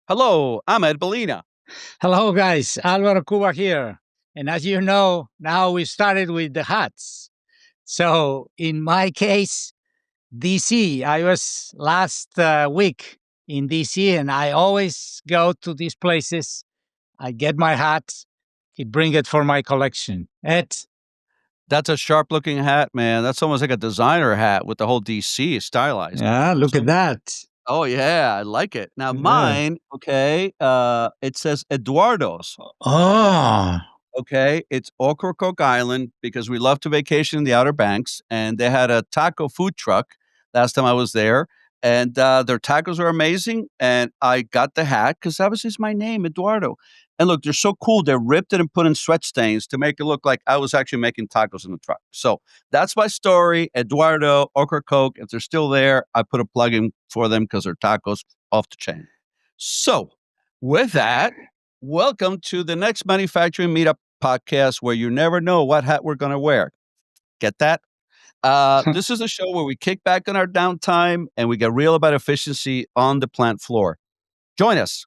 Hello, I'm Ed Bellina. Hello, guys. Alvaro Cuba here. And as you know, now we started with the hats. So in my case, DC, I was last week in DC and I always go to these places. I get my hat, I bring it for my collection. Ed, That's a sharp looking hat, man. That's almost like a designer hat with the whole DC stylized. yeah, look So, at that. oh yeah, I like it. Now Yeah. mine, okay, it says Eduardo's. Oh, Okay, it's Ocracoke Island because we love to vacation in the Outer Banks, and they had a taco food truck last time I was there, and their tacos are amazing. And I got the hat because that was just my name, Eduardo. And look, they're so cool. They ripped it and put in sweat stains to make it look like I was actually making tacos in the truck. So that's my story, Eduardo Ocracoke. If they're still there, I put a plug in for them because they're tacos off the chain. So with that, welcome to the next manufacturing meetup podcast where you never know what hat we're going to wear. Get that? This is a show where we kick back on our downtime and we get real about efficiency on the plant floor. Join us.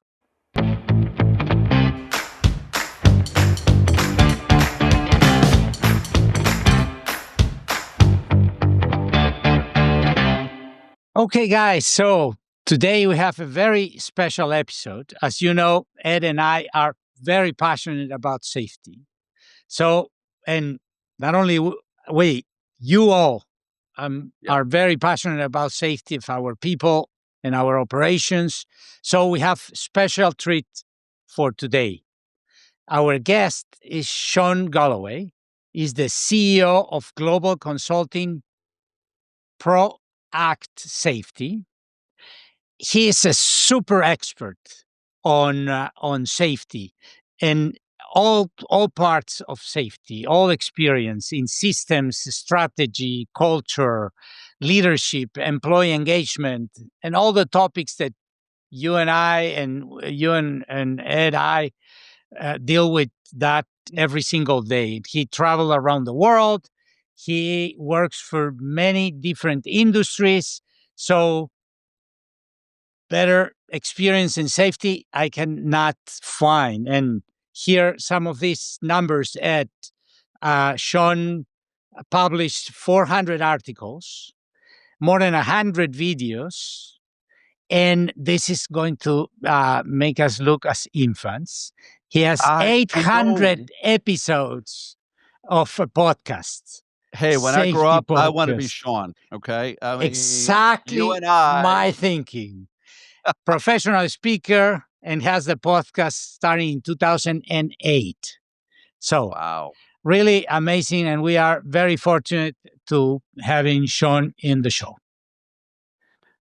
okay, guys. So today we have a very special episode. As you know, Ed and I are very passionate about safety. So, and not only we, you all Yep. are very passionate about safety of our people and our operations. So we have special treat for today. Our guest is Shawn Galloway. He's the CEO of global consulting ProAct Safety. He is a super expert on safety and all parts of safety, all experience in systems, strategy, culture, leadership, employee engagement, and all the topics that you and I and you and Ed I deal with that every single day. He traveled around the world. He works for many different industries. So better experience in safety I cannot find. And here some of these numbers at Shawn published 400 articles, more than 100 videos, and this is going to make us look as infants. He has I know. 800 episodes of a podcast, Hey, when I grow safety up, I want to be podcast. Sean. Okay. I mean, you Exactly and I. my thinking. Professional speaker and has the podcast starting in 2008. So Wow. really amazing. And we are very fortunate to having Shawn in the show.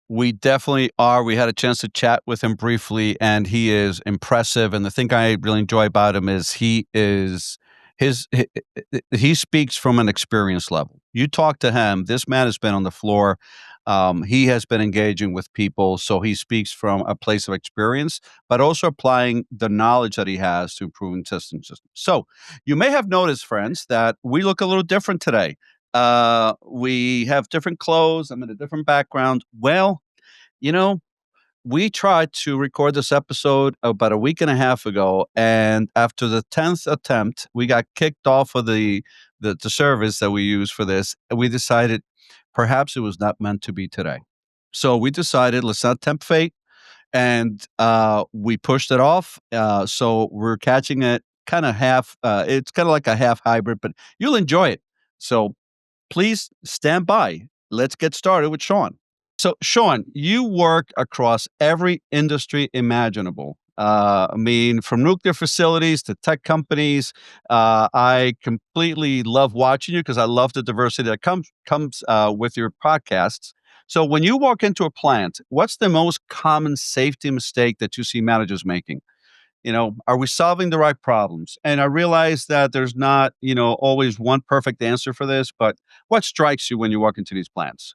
We definitely are. We had a chance to chat with him briefly, and he is impressive. And the thing I really enjoy about him is he speaks from an experience level. You talk to him, this man has been on the floor. He has been engaging with people, so he speaks from a place of experience, but also applying the knowledge that he has to improving systems. So you may have noticed, friends, that we look a little different today. We have different clothes. I'm in a different background. Well, you know, we tried to record this episode about a week and a half ago, and after the 10th attempt, we got kicked off of the service that we use for this. And we decided perhaps it was not meant to be today. So we decided let's not tempt fate, and we pushed it off. So we're catching it kind of half. It's kind of like a half hybrid, but you'll enjoy it. So please stand by. Let's get started with Shawn. So, Shawn, you work across every industry imaginable. I mean, from nuclear facilities to tech companies. I completely love watching you because I love the diversity that comes with your podcasts. So, when you walk into a plant, what's the most common safety mistake that you see managers making? Are we solving the right problems? And I realize that there's not, always one perfect answer for this, but what strikes you when you walk into these plants?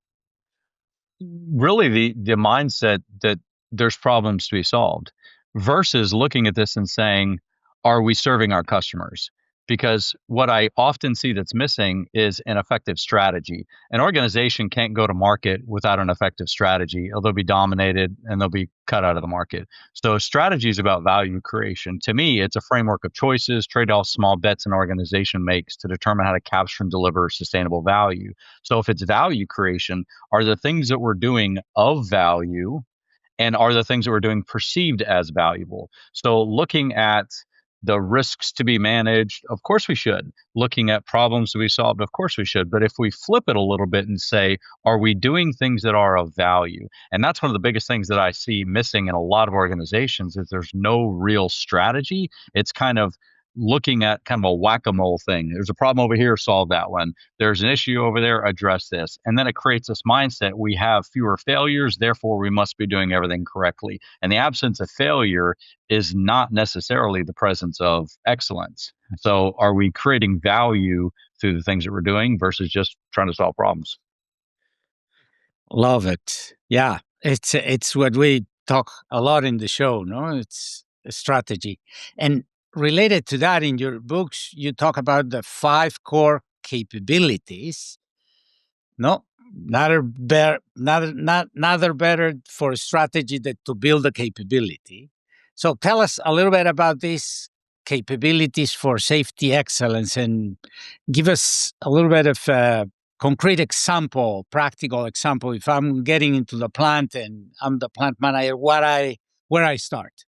Really the mindset that there's problems to be solved versus looking at this and saying, are we serving our customers? because what I often see that's missing is an effective strategy. An organization can't go to market without an effective strategy, or they'll be dominated and they'll be cut out of the market. So strategy is about value creation. To me, it's a framework of choices, trade-offs, small bets an organization makes to determine how to capture and deliver sustainable value. So if it's value creation, are the things that we're doing of value, and are the things that we're doing perceived as valuable? So looking at the risks to be managed, of course we should. Looking at problems to be solved, of course we should. But if we flip it a little bit and say, are we doing things that are of value? And that's one of the biggest things that I see missing in a lot of organizations is there's no real strategy. It's kind of looking at kind of a whack-a-mole thing. There's a problem over here, solve that one. There's an issue over there, address this. And then it creates this mindset. We have fewer failures, therefore we must be doing everything correctly. And the absence of failure is not necessarily the presence of excellence. So are we creating value through the things that we're doing versus just trying to solve problems? Love it. Yeah, it's what we talk a lot in the show, no? It's a strategy. And related to that, in your books, you talk about the 5 core capabilities. No, neither better for a strategy than to build a capability. So tell us a little bit about these capabilities for safety excellence, and give us a little bit of a concrete example, practical example. If I'm getting into the plant and I'm the plant manager, where I start.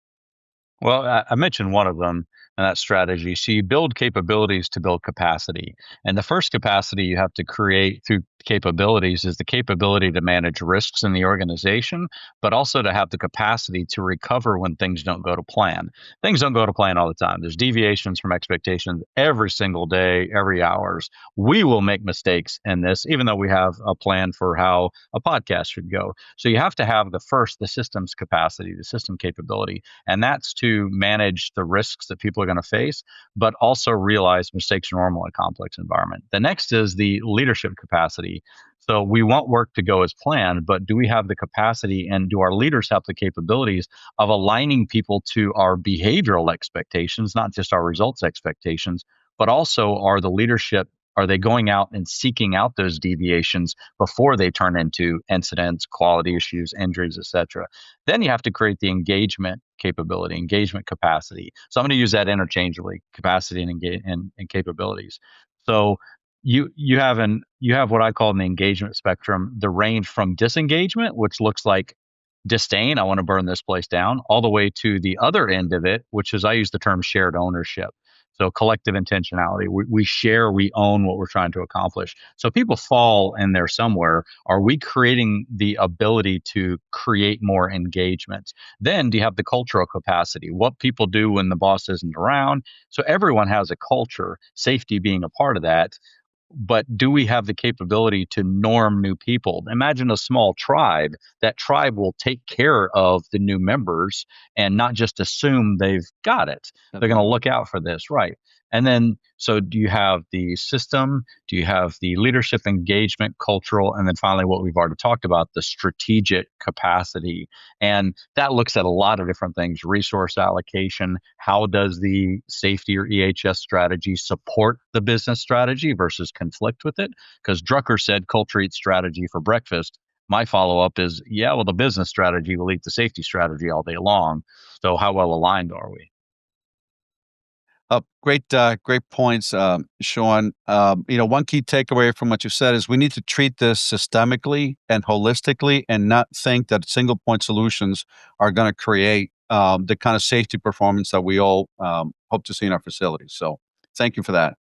Well, I mentioned one of them, and that's strategy. So you build capabilities to build capacity. And the first capacity you have to create through capabilities is the capability to manage risks in the organization, but also to have the capacity to recover when things don't go to plan. Things don't go to plan all the time. There's deviations from expectations every single day, every hours. We will make mistakes in this, even though we have a plan for how a podcast should go. So you have to have the systems capacity, the system capability, and that's to manage the risks that people are going to face, but also realize mistakes are normal in a complex environment. The next is the leadership capacity. So we want work to go as planned, but do we have the capacity and do our leaders have the capabilities of aligning people to our behavioral expectations, not just our results expectations, but also are they going out and seeking out those deviations before they turn into incidents, quality issues, injuries, etc.? Then you have to create the engagement capability, engagement capacity. So I'm going to use that interchangeably, capacity and capabilities. So you have what I call in the engagement spectrum, the range from disengagement, which looks like disdain, I want to burn this place down, all the way to the other end of it, which is I use the term shared ownership. So collective intentionality. We share, we own what we're trying to accomplish. So people fall in there somewhere. Are we creating the ability to create more engagement? Then do you have the cultural capacity? What people do when the boss isn't around? So everyone has a culture, safety being a part of that. But do we have the capability to norm new people? Imagine a small tribe. That tribe will take care of the new members and not just assume they've got it. They're going to look out for this, right? And then, so do you have the system? Do you have the leadership, engagement, cultural, and then finally what we've already talked about, the strategic capacity? And that looks at a lot of different things, resource allocation. How does the safety or EHS strategy support the business strategy versus conflict with it? Because Drucker said culture eats strategy for breakfast. My follow-up is, yeah, well, the business strategy will eat the safety strategy all day long. So how well aligned are we? Great points, Shawn. One key takeaway from what you said is we need to treat this systemically and holistically, and not think that single point solutions are going to create the kind of safety performance that we all hope to see in our facilities. So, thank you for that.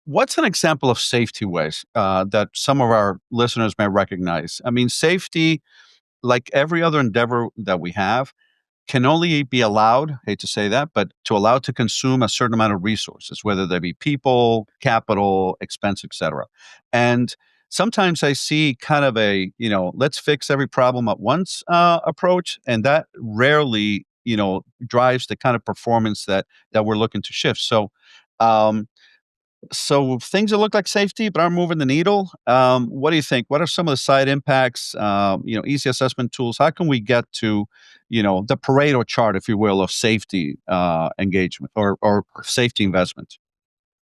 What's an example of safety waste that some of our listeners may recognize? I mean, safety, like every other endeavor that we have, can only be allowed, hate to say that, but to allow to consume a certain amount of resources, whether they be people, capital, expense, etc. And sometimes I see kind of a, let's fix every problem at once approach, and that rarely, drives the kind of performance that we're looking to shift. So, So things that look like safety but aren't moving the needle. What do you think? What are some of the side impacts? Easy assessment tools. How can we get to, the Pareto chart, if you will, of safety engagement or safety investment?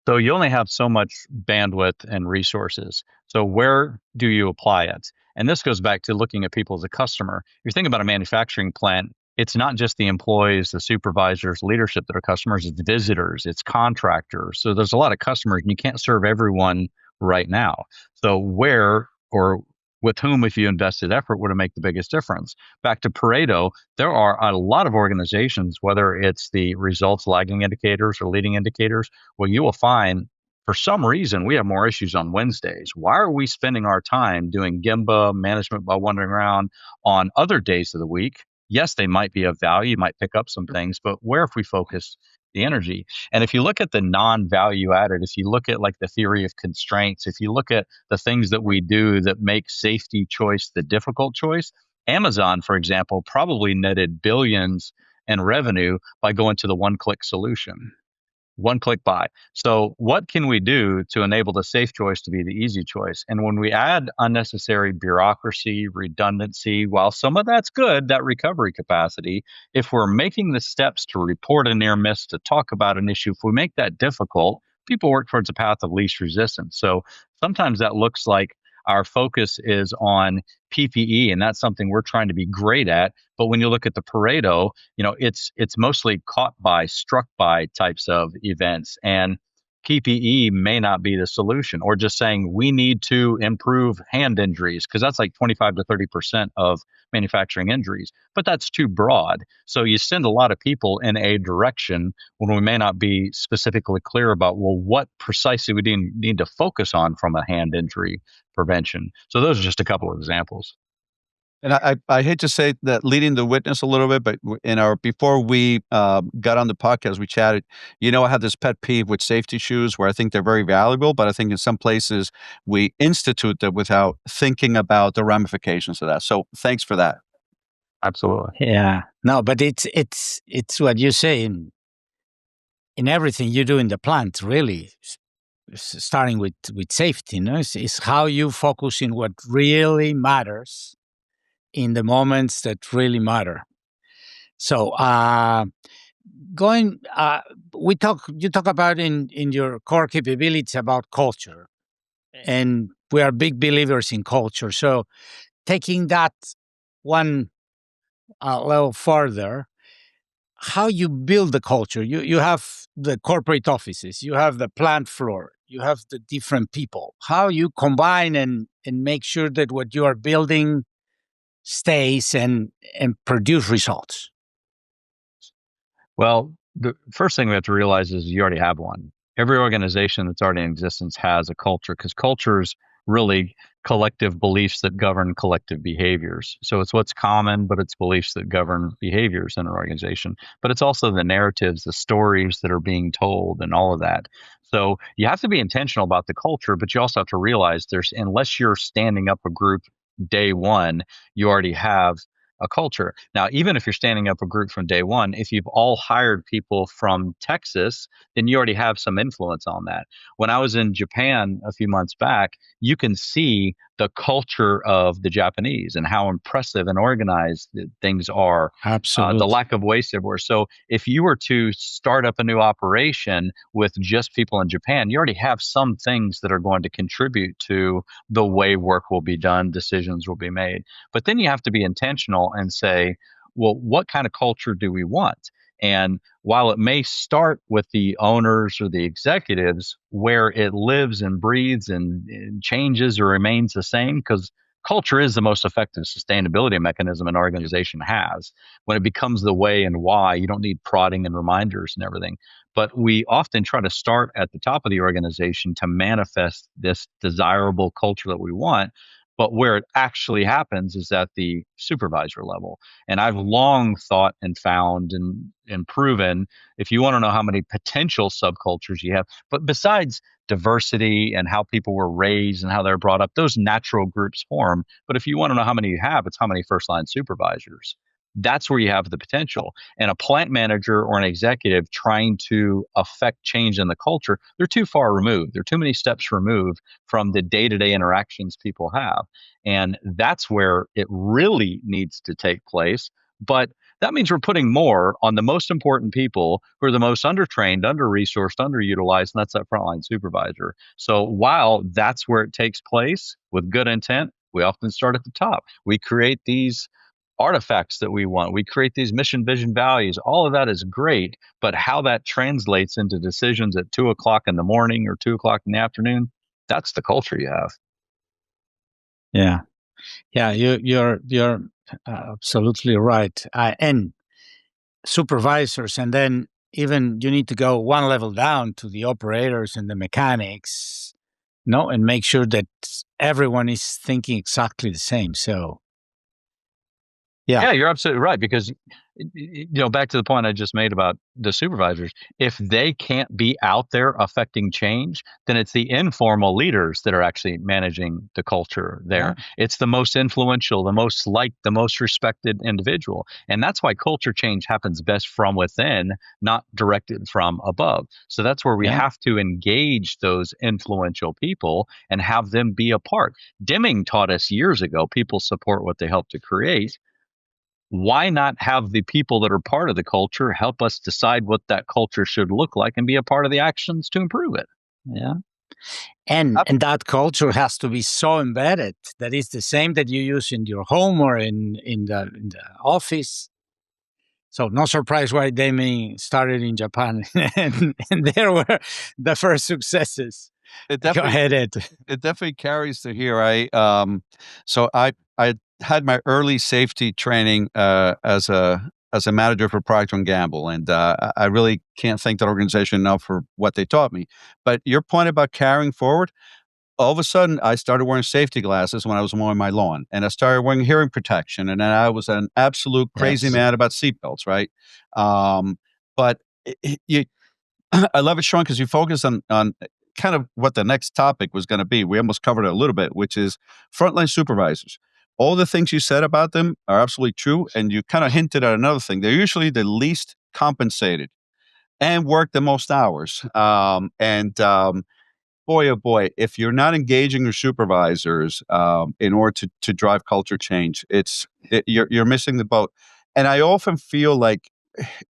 So you only have so much bandwidth and resources. So where do you apply it? And this goes back to looking at people as a customer. You're thinking about a manufacturing plant. It's not just the employees, the supervisors, leadership that are customers, it's visitors, it's contractors. So there's a lot of customers and you can't serve everyone right now. So where or with whom, if you invested effort, would it make the biggest difference? Back to Pareto, there are a lot of organizations, whether it's the results lagging indicators or leading indicators, well, you will find for some reason we have more issues on Wednesdays. Why are we spending our time doing Gemba management by wandering around on other days of the week? Yes, they might be of value, you might pick up some things, but where if we focus the energy? And if you look at the non-value added, if you look at like the theory of constraints, if you look at the things that we do that make safety choice the difficult choice, Amazon, for example, probably netted billions in revenue by going to the one-click solution. One click buy. So what can we do to enable the safe choice to be the easy choice? And when we add unnecessary bureaucracy, redundancy, while some of that's good, that recovery capacity, if we're making the steps to report a near miss, to talk about an issue, if we make that difficult, people work towards a path of least resistance. So sometimes that looks like our focus is on PPE, and that's something we're trying to be great at. But when you look at the Pareto, it's mostly caught by, struck by types of events, and PPE may not be the solution. Or just saying we need to improve hand injuries because that's like 25 to 30% of manufacturing injuries, but that's too broad. So you send a lot of people in a direction when we may not be specifically clear about, well, what precisely we need to focus on from a hand injury prevention. So those are just a couple of examples. And I hate to say that leading the witness a little bit, but before we got on the podcast, we chatted. I have this pet peeve with safety shoes where I think they're very valuable, but I think in some places we institute them without thinking about the ramifications of that. So thanks for that. Absolutely. Yeah. No, but it's what you say in everything you do in the plant, really. Starting with safety, is how you focus in what really matters in the moments that really matter. So you talk about in your core capabilities about culture, and we are big believers in culture. So taking that one level further, how you build the culture. You have the corporate offices, you have the plant floor, you have the different people. How you combine and make sure that what you are building stays and produce results. Well, the first thing we have to realize is you already have one. Every organization that's already in existence has a culture because culture is really collective beliefs that govern collective behaviors. So it's what's common, but it's beliefs that govern behaviors in an organization. But it's also the narratives, the stories that are being told, and all of that. So you have to be intentional about the culture, but you also have to realize unless you're standing up a group day one, you already have a culture. Now, even if you're standing up a group from day one, if you've all hired people from Texas, then you already have some influence on that. When I was in Japan a few months back, you can see the culture of the Japanese and how impressive and organized things are. Absolutely. The lack of waste everywhere. So if you were to start up a new operation with just people in Japan, you already have some things that are going to contribute to the way work will be done, decisions will be made. But then you have to be intentional and say, well, what kind of culture do we want? And while it may start with the owners or the executives, where it lives and breathes and changes or remains the same, because culture is the most effective sustainability mechanism an organization has. When it becomes the way and why, you don't need prodding and reminders and everything. But we often try to start at the top of the organization to manifest this desirable culture that we want. But where it actually happens is at the supervisor level. And I've long thought and found and proven, if you want to know how many potential subcultures you have, but besides diversity and how people were raised and how they're brought up, those natural groups form. But if you want to know how many you have, it's how many first line supervisors. that's where you have the potential. And a plant manager or an executive trying to affect change in the culture, they're too far removed. They're too many steps removed from the day-to-day interactions people have. And that's where it really needs to take place. But that means we're putting more on the most important people who are the most undertrained, under-resourced, underutilized, and that's that frontline supervisor. So while that's where it takes place with good intent, we often start at the top. We create these artifacts that we want. We create these mission, vision, values. All of that is great, but how that translates into decisions at 2:00 in the morning or 2:00 in the afternoon, that's the culture you have. Yeah. Yeah, you're absolutely right. And supervisors, and then even you need to go one level down to the operators and the mechanics, no, and make sure that everyone is thinking exactly the same. So, Yeah, you're absolutely right, because back to the point I just made about the supervisors, if they can't be out there affecting change, then it's the informal leaders that are actually managing the culture there. Yeah. It's the most influential, the most liked, the most respected individual. And that's why culture change happens best from within, not directed from above. So that's where we have to engage those influential people and have them be a part. Deming taught us years ago, people support what they help to create. Why not have the people that are part of the culture help us decide what that culture should look like and be a part of the actions to improve it? Yeah. And that culture has to be so embedded that it's the same that you use in your home or in the office. So no surprise why Demi started in Japan, and there were the first successes. Go ahead, Ed. It definitely carries to here. So I had my early safety training as a manager for Procter and Gamble, and I really can't thank that organization enough for what they taught me. But your point about carrying forward, all of a sudden I started wearing safety glasses when I was mowing my lawn, and I started wearing hearing protection, and then I was an absolute crazy man about seatbelts, right? But you I love it, Shawn, because you focus on kind of what the next topic was going to be. We almost covered it a little bit, which is frontline supervisors. All the things you said about them are absolutely true, and you kind of hinted at another thing. They're usually the least compensated and work the most hours. Boy, oh boy, if you're not engaging your supervisors in order to drive culture change, you're missing the boat. And I often feel like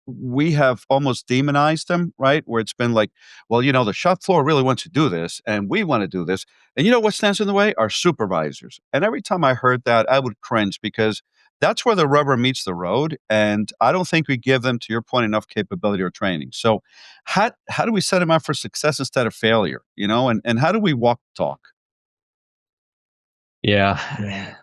we have almost demonized them, right? Where it's been like, well, the shop floor really wants to do this, and we want to do this. And you know what stands in the way? Our supervisors. And every time I heard that, I would cringe, because that's where the rubber meets the road. And I don't think we give them, to your point, enough capability or training. So how do we set them up for success instead of failure? And how do we walk the talk? Yeah.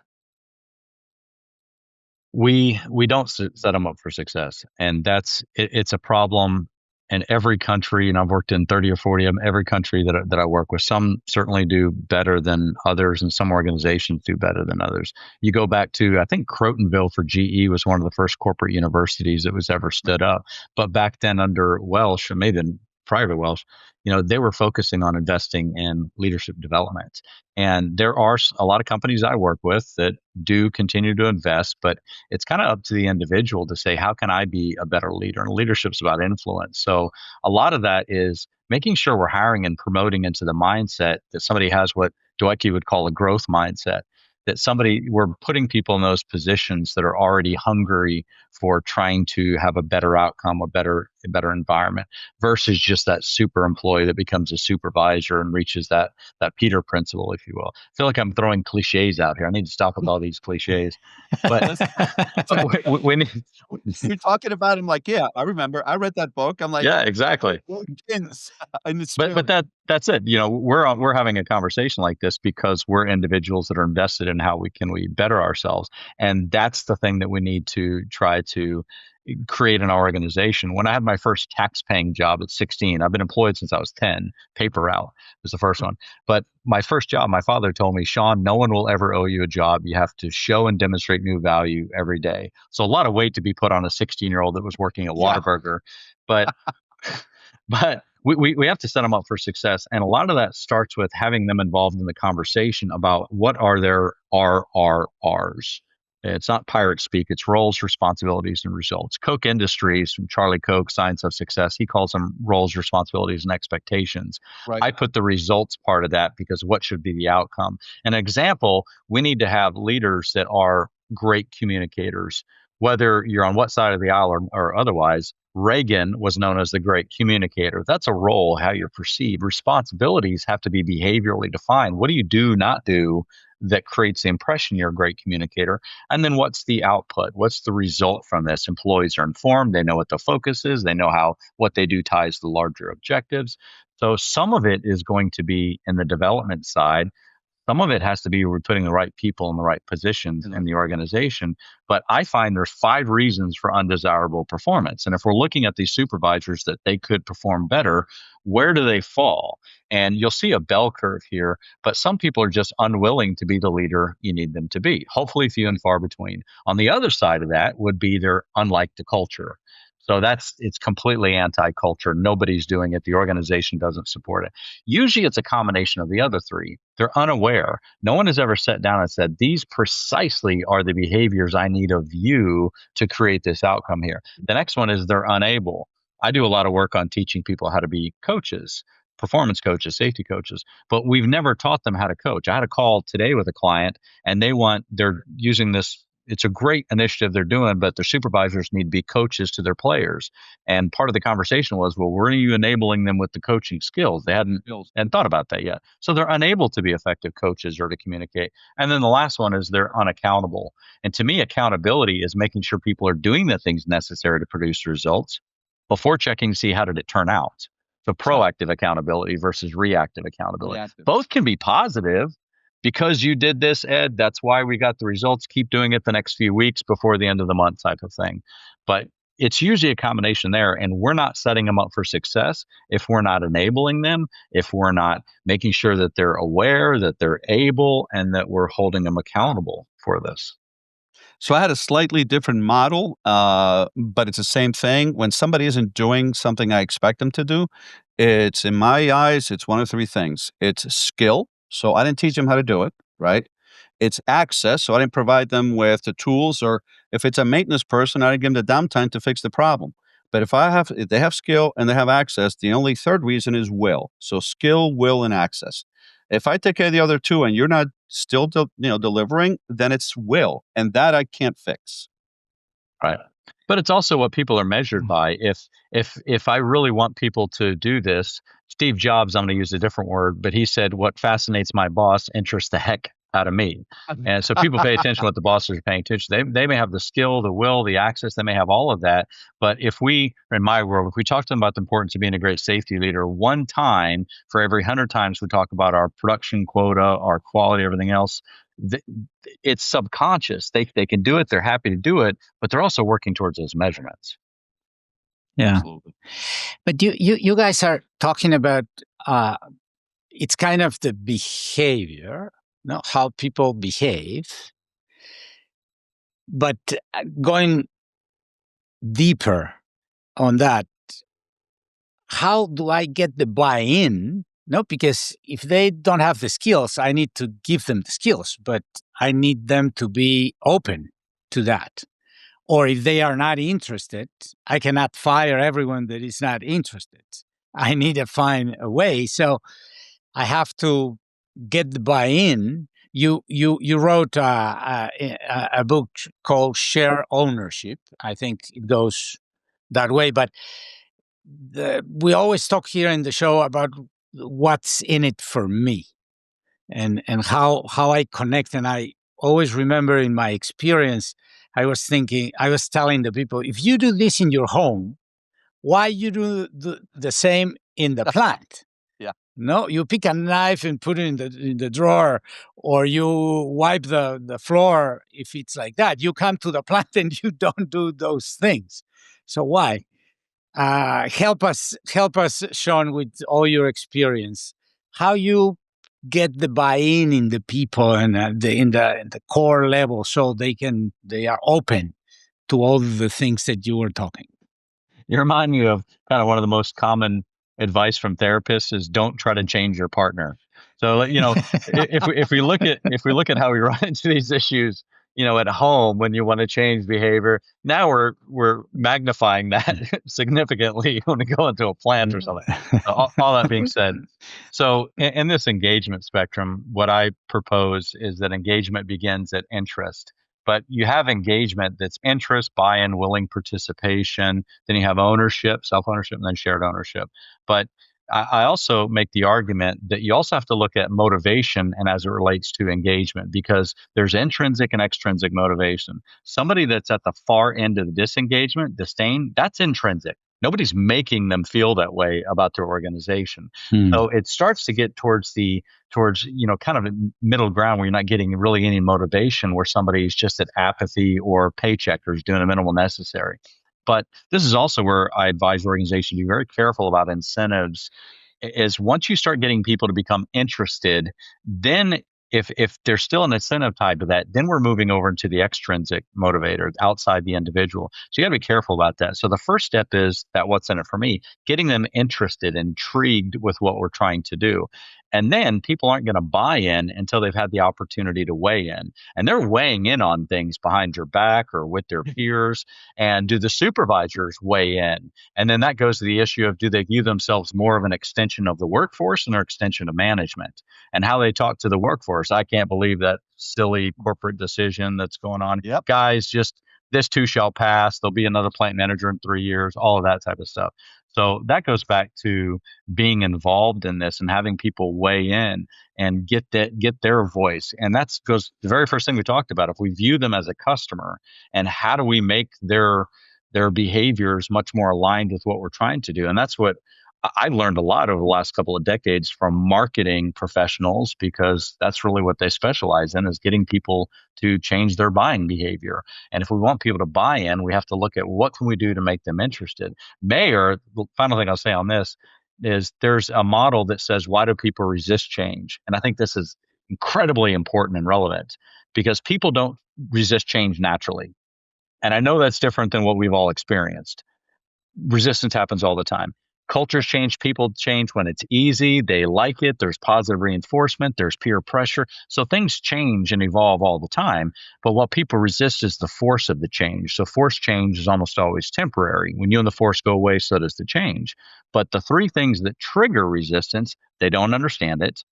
We don't set them up for success, and it's a problem in every country. And I've worked in 30 or 40 of them. Every country that I work with, some certainly do better than others, and some organizations do better than others. You go back to, I think, Crotonville for GE was one of the first corporate universities that was ever stood up. But back then, under Welsh, or maybe prior to Welsh, they were focusing on investing in leadership development. And there are a lot of companies I work with that do continue to invest, but it's kind of up to the individual to say, how can I be a better leader? And leadership's about influence. So a lot of that is making sure we're hiring and promoting into the mindset that somebody has what Dweck would call a growth mindset. That we're putting people in those positions that are already hungry for trying to have a better outcome, a better environment, versus just that super employee that becomes a supervisor and reaches that Peter principle, if you will. I feel like I'm throwing cliches out here. I need to stop with all these cliches. But when you're talking about him, like, yeah, I remember. I read that book. I'm like, yeah, exactly. But that's it. We're having a conversation like this because we're individuals that are invested in how we better ourselves, and that's the thing that we need to try to create an organization. When I had my first tax-paying job at 16, I've been employed since I was 10. Paper route was the first one. But my first job, my father told me, Shawn, no one will ever owe you a job. You have to show and demonstrate new value every day. So a lot of weight to be put on a 16-year-old that was working at Whataburger. But we have to set them up for success. And a lot of that starts with having them involved in the conversation about what are their RRRs. It's not pirate speak. It's roles, responsibilities, and results. Koch Industries, from Charlie Koch, Science of Success, he calls them roles, responsibilities, and expectations. Right. I put the results part of that because what should be the outcome? An example, we need to have leaders that are great communicators, whether you're on what side of the aisle or otherwise. Reagan was known as the great communicator. That's a role, how you're perceived. Responsibilities have to be behaviorally defined. What do you do, not do, that creates the impression you're a great communicator? And then what's the output? What's the result from this? Employees are informed. They know what the focus is. They know how what they do ties to larger objectives. So some of it is going to be in the development side. Some of it has to be we're putting the right people in the right positions in the organization. But I find there's 5 reasons for undesirable performance. And if we're looking at these supervisors that they could perform better, where do they fall? And you'll see a bell curve here, but some people are just unwilling to be the leader you need them to be. Hopefully few and far between. On the other side of that would be they're unlike the culture. So it's completely anti-culture. Nobody's doing it. The organization doesn't support it. Usually it's a combination of the other 3. They're unaware. No one has ever sat down and said, these precisely are the behaviors I need of you to create this outcome here. The next one is they're unable. I do a lot of work on teaching people how to be coaches, performance coaches, safety coaches, but we've never taught them how to coach. I had a call today with a client and they're using this. It's a great initiative they're doing, but their supervisors need to be coaches to their players. And part of the conversation was, well, were you enabling them with the coaching skills? They hadn't thought about that yet. So they're unable to be effective coaches or to communicate. And then the last one is they're unaccountable. And to me, accountability is making sure people are doing the things necessary to produce results before checking to see how did it turn out. So proactive accountability versus reactive accountability. Both can be positive. Because you did this, Ed, that's why we got the results. Keep doing it the next few weeks before the end of the month type of thing. But it's usually a combination there. And we're not setting them up for success if we're not enabling them, if we're not making sure that they're aware, that they're able, and that we're holding them accountable for this. So I had a slightly different model, but it's the same thing. When somebody isn't doing something I expect them to do, it's, in my eyes, it's one of 3 things. It's skill. So I didn't teach them how to do it, right? It's access. So I didn't provide them with the tools, or if it's a maintenance person, I didn't give them the downtime to fix the problem. But if they have skill and they have access, the only 3rd reason is will. So skill, will, and access. If I take care of the other 2 and you're not still delivering, then it's will, and that I can't fix. Right. But it's also what people are measured by. If I really want people to do this, Steve Jobs, I'm going to use a different word, but he said, what fascinates my boss interests the heck out of me. And so people pay attention to what the bosses are paying attention. They may have the skill, the will, the access, they may have all of that. But if we, in my world, if we talk to them about the importance of being a great safety leader, one time for every 100 times we talk about our production quota, our quality, everything else, it's subconscious. They can do it. They're happy to do it, but they're also working towards those measurements. Yeah. Absolutely. But you guys are talking about it's kind of the behavior, how people behave. But going deeper on that, how do I get the buy-in? No, because if they don't have the skills, I need to give them the skills, but I need them to be open to that. Or if they are not interested, I cannot fire everyone that is not interested. I need to find a way. So I have to get the buy-in. You wrote a book called Share Ownership. I think it goes that way. But we always talk here in the show about what's in it for me and how I connect. And I always remember in my experience, I was telling the people, if you do this in your home, why you do the same in the plant? Yeah. No, you pick a knife and put it in the drawer, or you wipe the floor if it's like that. You come to the plant and you don't do those things. So why? Help us, Shawn, with all your experience. How you get the buy-in in the people and in the core level, so they are open to all the things that you were talking. You remind me of kind of one of the most common advice from therapists is don't try to change your partner. So if we look at how we run into these issues, at home when you want to change behavior. Now we're magnifying that significantly when we go into a plant or something. So all that being said, so in this engagement spectrum, what I propose is that engagement begins at interest. But you have engagement that's interest, buy-in, willing participation. Then you have ownership, self-ownership, and then shared ownership. But I also make the argument that you also have to look at motivation and as it relates to engagement, because there's intrinsic and extrinsic motivation. Somebody that's at the far end of the disengagement, disdain, that's intrinsic. Nobody's making them feel that way about their organization. So it starts to get towards kind of a middle ground where you're not getting really any motivation, where somebody's just at apathy or paycheck or is doing the minimal necessary. But this is also where I advise organizations to be very careful about incentives. Is once you start getting people to become interested, then if there's still an incentive tied to that, then we're moving over into the extrinsic motivator outside the individual. So you got to be careful about that. So the first step is that what's in it for me, getting them interested, intrigued with what we're trying to do. And then people aren't going to buy in until they've had the opportunity to weigh in. And they're weighing in on things behind your back or with their peers. And do the supervisors weigh in? And then that goes to the issue of, do they view themselves more of an extension of the workforce and an extension of management? And how they talk to the workforce. I can't believe that silly corporate decision that's going on. Yep. Guys, just this too shall pass. There'll be another plant manager in 3 years, all of that type of stuff. So that goes back to being involved in this and having people weigh in and get their voice. And that's goes the very first thing we talked about. If we view them as a customer, and how do we make their behaviors much more aligned with what we're trying to do? And that's what I learned a lot over the last couple of decades from marketing professionals, because that's really what they specialize in, is getting people to change their buying behavior. And if we want people to buy in, we have to look at what can we do to make them interested. The final thing I'll say on this is there's a model that says, why do people resist change? And I think this is incredibly important and relevant, because people don't resist change naturally. And I know that's different than what we've all experienced. Resistance happens all the time. Cultures change, people change when it's easy, they like it, there's positive reinforcement, there's peer pressure. So things change and evolve all the time. But what people resist is the force of the change. So forced change is almost always temporary. When you and the force go away, so does the change. But the three things that trigger resistance: they don't understand it,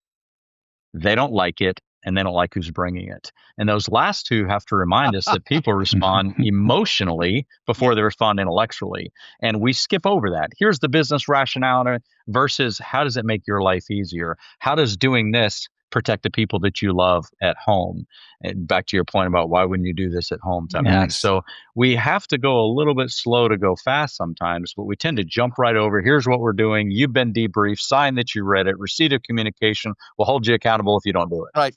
they don't like it, and they don't like who's bringing it. And those last two have to remind us that people respond emotionally before they respond intellectually. And we skip over that. Here's the business rationale versus how does it make your life easier? How does doing this protect the people that you love at home? And back to your point about why wouldn't you do this at home? Yes. So we have to go a little bit slow to go fast sometimes, but we tend to jump right over. Here's what we're doing. You've been debriefed. Sign that you read it. Receipt of communication. We'll hold you accountable if you don't do it. Right.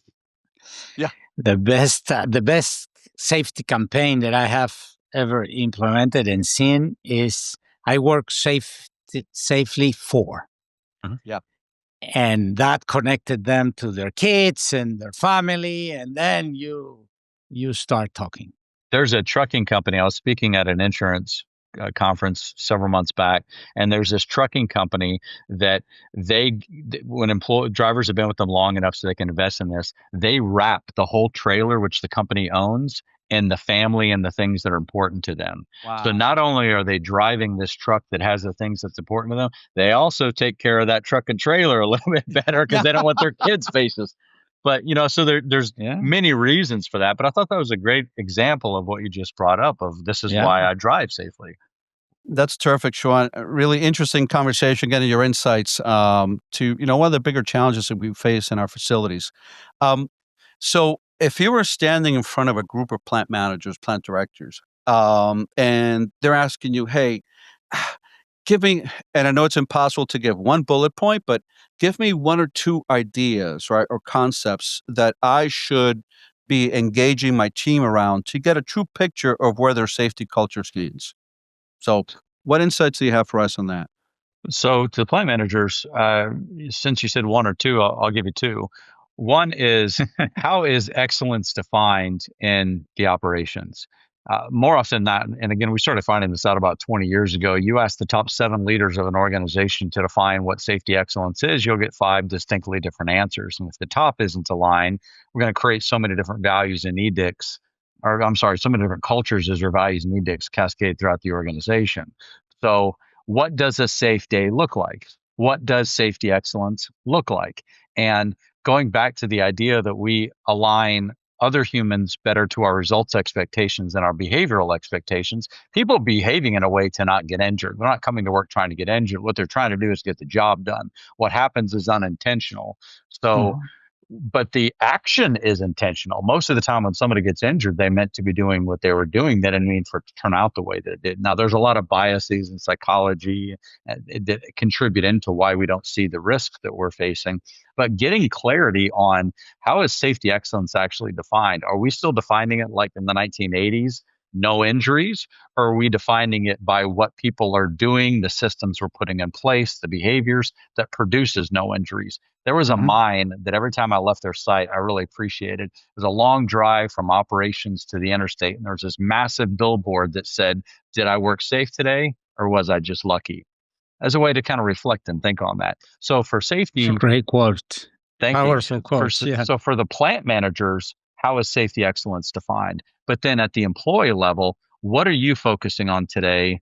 Yeah. The best safety campaign that I have ever implemented and seen is I work safely for. Yeah. And that connected them to their kids and their family, and then you start talking. There's a trucking company. I was speaking at an insurance conference several months back, and there's this trucking company that when drivers have been with them long enough so they can invest in this, they wrap the whole trailer, which the company owns, in the family and the things that are important to them. Wow. So not only are they driving this truck that has the things that's important to them, they also take care of that truck and trailer a little bit better, because they don't want their kids' faces. But, so there's many reasons for that. But I thought that was a great example of what you just brought up of this is why I drive safely. That's terrific, Shawn. A really interesting conversation, getting your insights to, one of the bigger challenges that we face in our facilities. So if you were standing in front of a group of plant managers, plant directors, and they're asking you, hey, give me, and I know it's impossible to give one bullet point, but give me one or two ideas, right, or concepts that I should be engaging my team around to get a true picture of where their safety culture stands. So what insights do you have for us on that? So to the plant managers, since you said one or two, I'll give you two. One is, how is excellence defined in the operations? More often than not, and again, we started finding this out about 20 years ago, you ask the top 7 leaders of an organization to define what safety excellence is, you'll get 5 distinctly different answers. And if the top isn't aligned, we're going to create so many different values and edicts or I'm sorry, so many different cultures as your values need to cascade throughout the organization. So what does a safe day look like? What does safety excellence look like? And going back to the idea that we align other humans better to our results expectations and our behavioral expectations, people behaving in a way to not get injured. They're not coming to work trying to get injured. What they're trying to do is get the job done. What happens is unintentional. So Mhm. but the action is intentional. Most of the time when somebody gets injured, they meant to be doing what they were doing. That didn't mean for it to turn out the way that it did. Now, there's a lot of biases in psychology that contribute into why we don't see the risk that we're facing. But getting clarity on how is safety excellence actually defined? Are we still defining it like in the 1980s? No injuries? Or are we defining it by what people are doing, the systems we're putting in place, the behaviors that produces no injuries? There was a Mhm. mine that every time I left their site, I really appreciated. It was a long drive from operations to the interstate, and there was this massive billboard that said, "Did I work safe today, or was I just lucky?" As a way to kind of reflect and think on that. So for safety, Great quote. thank you. Powerful quotes. Yeah. So for the plant managers, how is safety excellence defined? But then at the employee level, what are you focusing on today,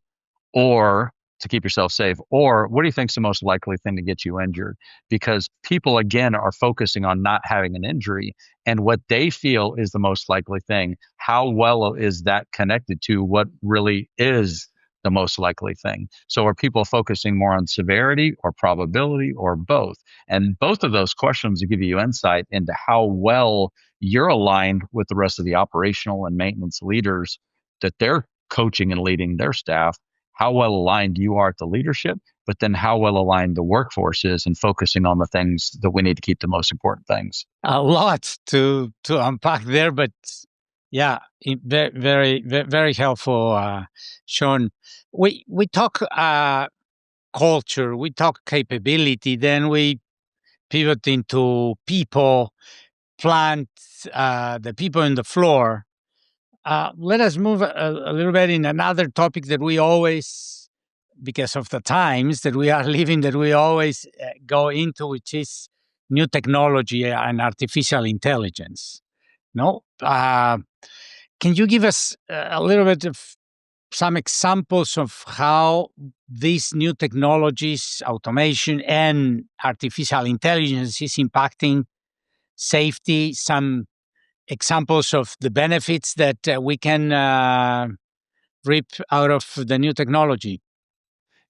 or to keep yourself safe, or what do you think is the most likely thing to get you injured? Because people again are focusing on not having an injury, and what they feel is the most likely thing. How well is that connected to what really is the most likely thing? So are people focusing more on severity or probability or both? And both of those questions give you insight into how well you're aligned with the rest of the operational and maintenance leaders that they're coaching and leading their staff, how well aligned you are at the leadership, but then how well aligned the workforce is and focusing on the things that we need to keep the most important things. A lot to unpack there, but yeah, very helpful, Shawn. We talk culture, we talk capability, then we pivot into people, plant, the people in the floor. Let us move a little bit in another topic that we always, because of the times that we are living, that we always go into, which is new technology and artificial intelligence. No, can you give us a little bit of some examples of how these new technologies, automation and artificial intelligence, is impacting safety? Some examples of the benefits that we can reap out of the new technology.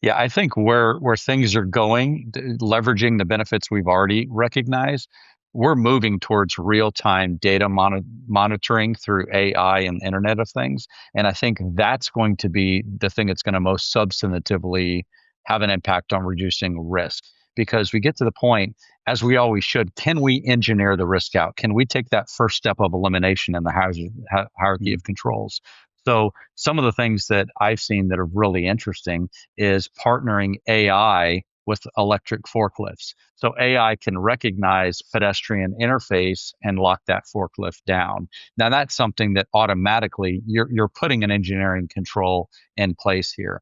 Yeah, I think where things are going, leveraging the benefits we've already recognized, we're moving towards real-time data monitoring through AI and Internet of Things, and I think that's going to be the thing that's going to most substantively have an impact on reducing risk. Because we get to the point, as we always should, can we engineer the risk out? Can we take that first step of elimination in the hierarchy of controls? So some of the things that I've seen that are really interesting is partnering AI with electric forklifts. So AI can recognize pedestrian interface and lock that forklift down. Now that's something that automatically you're putting an engineering control in place here.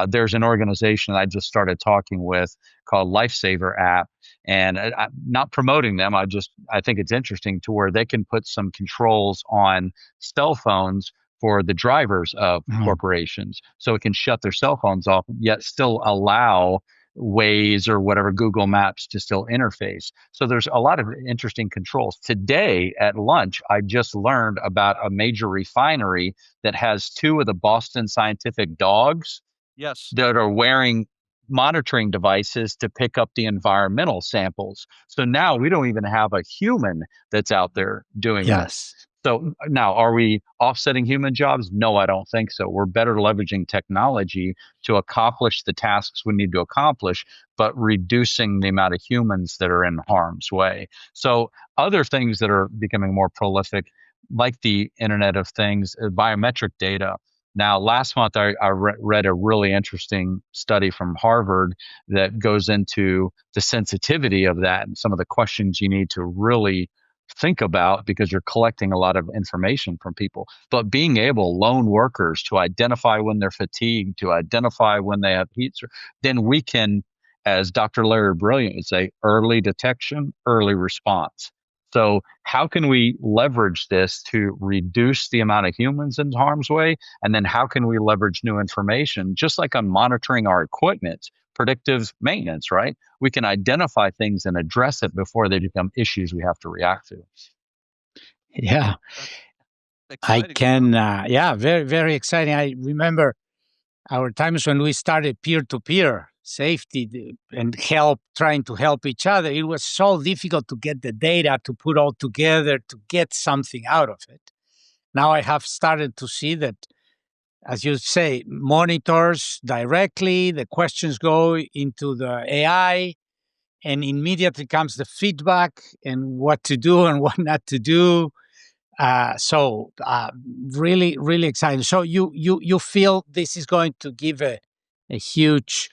There's an organization that I just started talking with called Lifesaver app, and I'm not promoting them. I think it's interesting to where they can put some controls on cell phones for the drivers of corporations, so it can shut their cell phones off, yet still allow Waze or whatever Google Maps to still interface. So there's a lot of interesting controls. Today at lunch, I just learned about a major refinery that has two of the Boston Scientific dogs Yes. that are wearing monitoring devices to pick up the environmental samples. So now we don't even have a human that's out there doing this. Yes. So now, are we offsetting human jobs? No, I don't think so. We're better leveraging technology to accomplish the tasks we need to accomplish, but reducing the amount of humans that are in harm's way. So other things that are becoming more prolific, like the Internet of Things, biometric data. Now, last month, I read a really interesting study from Harvard that goes into the sensitivity of that and some of the questions you need to really think about, because you're collecting a lot of information from people. But being able, lone workers, to identify when they're fatigued, to identify when they have heat, then we can, as Dr. Larry Brilliant would say, early detection, early response. So how can we leverage this to reduce the amount of humans in harm's way? And then how can we leverage new information, just like on monitoring our equipment, predictive maintenance, right? We can identify things and address it before they become issues we have to react to. Yeah, I can. Yeah, very, very exciting. I remember our times when we started peer-to-peer safety and trying to help each other. It was so difficult to get the data to put all together to get something out of it. Now I have started to see that, as you say, monitors directly, the questions go into the AI, and immediately comes the feedback and what to do and what not to do. So really, really exciting. So you feel this is going to give a huge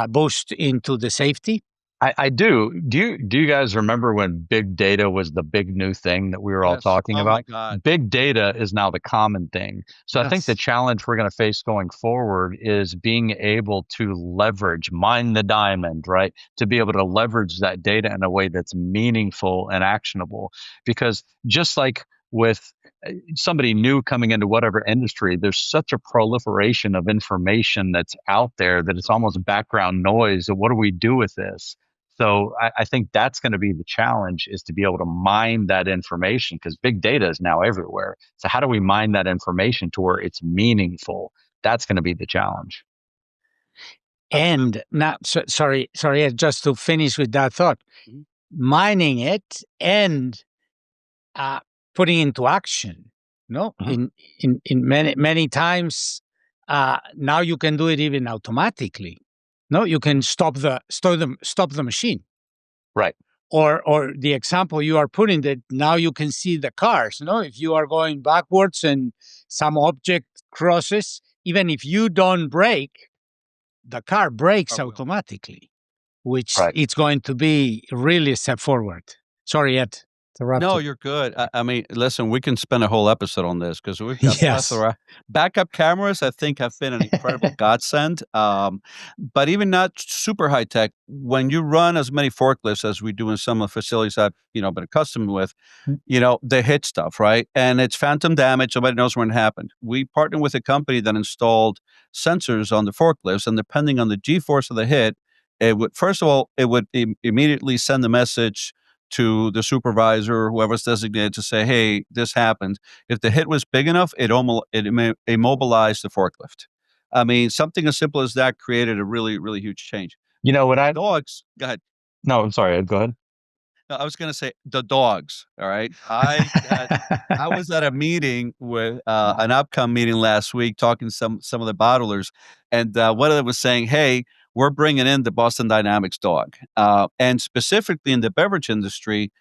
boost into the safety? I do. Do you guys remember when big data was the big new thing that we were all talking Oh my about? God. Big data is now the common thing. So I think the challenge we're going to face going forward is being able to leverage, mine the diamond, right? To be able to leverage that data in a way that's meaningful and actionable. Because just like with somebody new coming into whatever industry, there's such a proliferation of information that's out there that it's almost background noise. What do we do with this? So I think that's going to be the challenge, is to be able to mine that information, because big data is now everywhere. So how do we mine that information to where it's meaningful? That's going to be the challenge. And now, sorry, just to finish with that thought, mining it and putting into action. No, in many times now you can do it even automatically. No, you can stop the machine. Right. Or the example you are putting, that now you can see the cars. No, if you are going backwards and some object crosses, even if you don't brake, the car brakes automatically, which it's going to be really a step forward. Sorry, Ed. No, you're good. I mean, listen, we can spend a whole episode on this because we've got plethora. Backup cameras, I think, have been an incredible godsend. But even not super high tech, when you run as many forklifts as we do in some of the facilities I've been accustomed with, they hit stuff, right? And it's phantom damage. Nobody knows when it happened. We partnered with a company that installed sensors on the forklifts, and depending on the G-force of the hit, it would, first of all, immediately send a message to the supervisor, whoever's designated, to say, hey, this happened. If the hit was big enough, it immobilized the forklift. I mean, something as simple as that created a really, really huge change. Dogs, go ahead. No, I'm sorry, Ed, go ahead. No, I was going to say the dogs. All right. I was at a meeting with an Upcom meeting last week, talking to some of the bottlers, and one of them was saying, hey, we're bringing in the Boston Dynamics dog. And specifically in the beverage industry,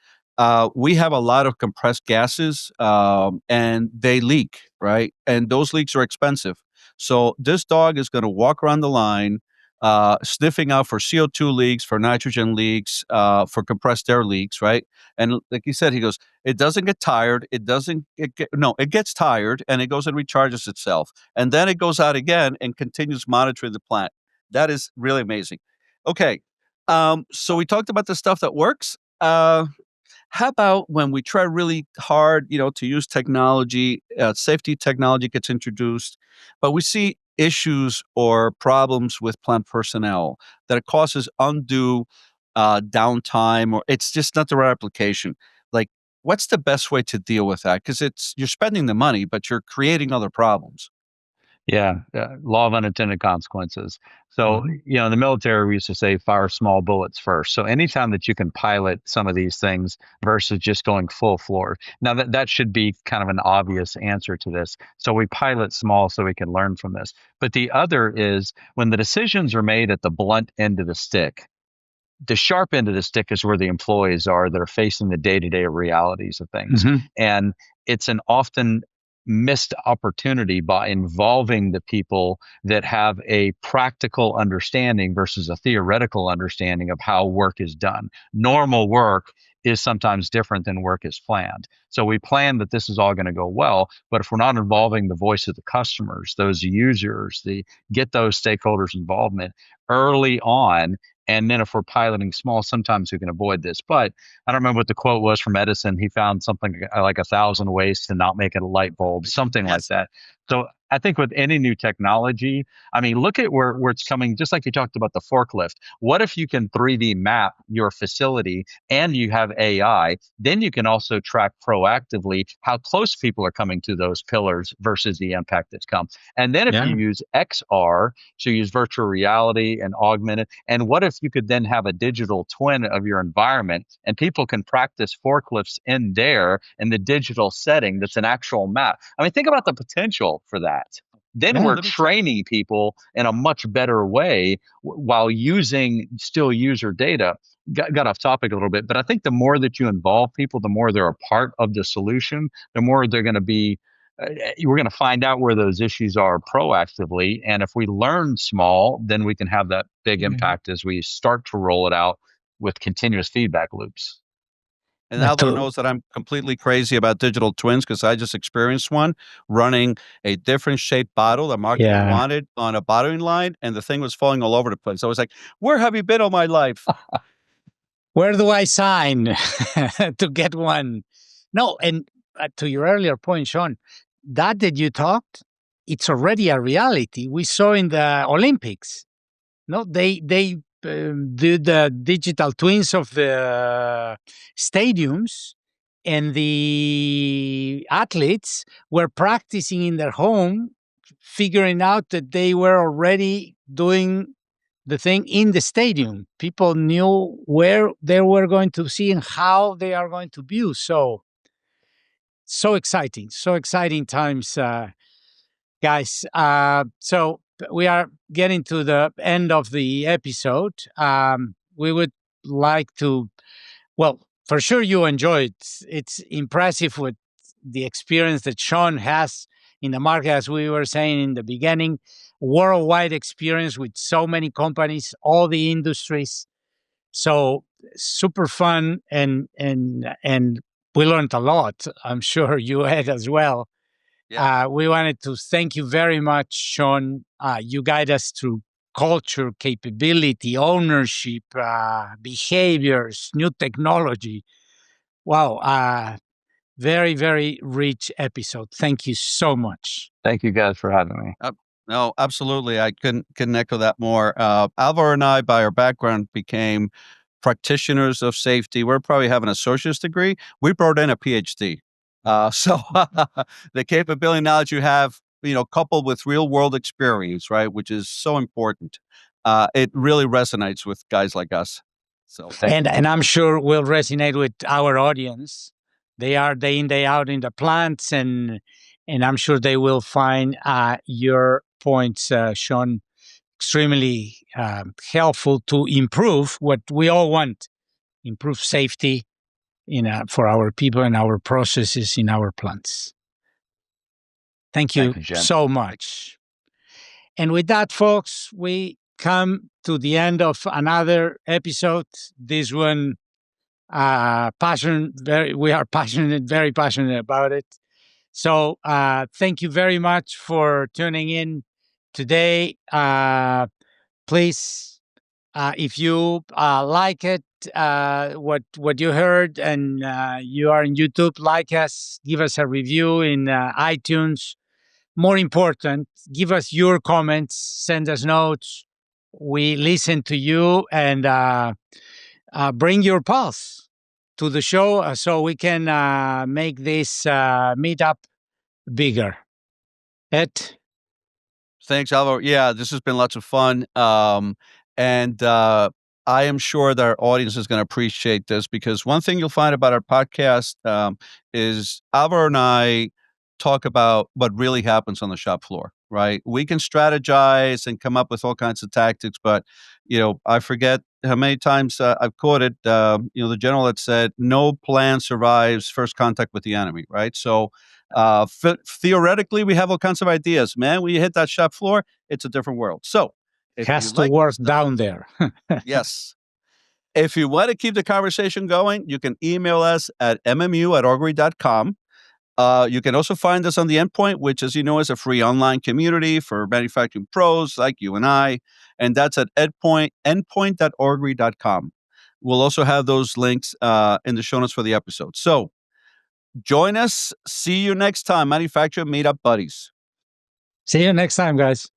we have a lot of compressed gases and they leak, right? And those leaks are expensive. So this dog is going to walk around the line, sniffing out for CO2 leaks, for nitrogen leaks, for compressed air leaks, right? And like you said, he goes, it doesn't get tired. It gets tired and it goes and recharges itself. And then it goes out again and continues monitoring the plant. That is really amazing. Okay. So we talked about the stuff that works. How about when we try really hard, to use technology, safety technology gets introduced, but we see issues or problems with plant personnel that it causes undue downtime, or it's just not the right application. Like, what's the best way to deal with that? Because you're spending the money, but you're creating other problems. Yeah, law of unintended consequences. So, in the military, we used to say fire small bullets first. So anytime that you can pilot some of these things versus just going full floor. Now, that should be kind of an obvious answer to this. So we pilot small so we can learn from this. But the other is when the decisions are made at the blunt end of the stick, the sharp end of the stick is where the employees are that are facing the day-to-day realities of things. And it's an often missed opportunity by involving the people that have a practical understanding versus a theoretical understanding of how work is done. Normal work is sometimes different than work is planned. So we plan that this is all going to go well, but if we're not involving the voice of the customers, those users, get those stakeholders' involvement early on, And then if we're piloting small, sometimes we can avoid this. But I don't remember what the quote was from Edison. He found something like 1,000 ways to not make it a light bulb, something like Yes. that. So I think with any new technology, I mean, look at where it's coming, just like you talked about the forklift. What if you can 3D map your facility and you have AI? Then you can also track proactively how close people are coming to those pillars versus the impact that's come. And then if you use XR, so you use virtual reality and augmented, and what if you could then have a digital twin of your environment and people can practice forklifts in there in the digital setting that's an actual map? I mean, think about the potential for that. Then we're training people in a much better way while using still user data. Got off topic a little bit, but I think the more that you involve people, the more they're a part of the solution, the more they're going to be. We're going to find out where those issues are proactively. And if we learn small, then we can have that big impact as we start to roll it out with continuous feedback loops. And Alvaro knows that I'm completely crazy about digital twins because I just experienced one running a different shaped bottle the market wanted on a bottling line, and the thing was falling all over the place. I was like, where have you been all my life? Where do I sign to get one? No, and to your earlier point, Shawn, that you talked, it's already a reality. We saw in the Olympics. No, they do the digital twins of the stadiums, and the athletes were practicing in their home, figuring out that they were already doing the thing in the stadium. People knew where they were going to see and how they are going to view. So exciting times, guys. So we are getting to the end of the episode. We would like to, well, for sure you enjoyed. It's impressive with the experience that Shawn has in the market, as we were saying in the beginning, worldwide experience with so many companies, all the industries. So super fun, and we learned a lot. I'm sure you had as well. Yeah. We wanted to thank you very much, Shawn. You guide us through culture, capability, ownership, behaviors, new technology. Wow. Very, very rich episode. Thank you so much. Thank you guys for having me. No, absolutely. I couldn't echo that more. Alvaro and I, by our background, became practitioners of safety. We're probably have an associate's degree. We brought in a PhD. So the capability knowledge you have, coupled with real world experience, right, which is so important. It really resonates with guys like us. So and I'm sure will resonate with our audience. They are day in, day out in the plants, and I'm sure they will find your points, Shawn, extremely helpful to improve what we all want: improve safety for our people and our processes in our plants. Thank you so much. And with that, folks, we come to the end of another episode. This one, we are passionate, very passionate about it. So thank you very much for tuning in today. Please, if you like it, what you heard, and you are in YouTube, like us, give us a review in iTunes. More important, give us your comments, send us notes. We listen to you, and bring your pulse to the show so we can make this meetup bigger. Ed? Thanks, Alvaro. Yeah, this has been lots of fun. And I am sure that our audience is going to appreciate this, because one thing you'll find about our podcast is Alvaro and I talk about what really happens on the shop floor, right? We can strategize and come up with all kinds of tactics, but, I forget how many times I've quoted, the general that said, no plan survives first contact with the enemy, right? So theoretically, we have all kinds of ideas. Man, when you hit that shop floor, it's a different world. So it has to work down there. Yes. If you want to keep the conversation going, you can email us at mmu@augury.com. You can also find us on the Endpoint, which, as you know, is a free online community for manufacturing pros like you and I. And that's at endpoint.augury.com. We'll also have those links in the show notes for the episode. So join us. See you next time, Manufacturer Meetup Buddies. See you next time, guys.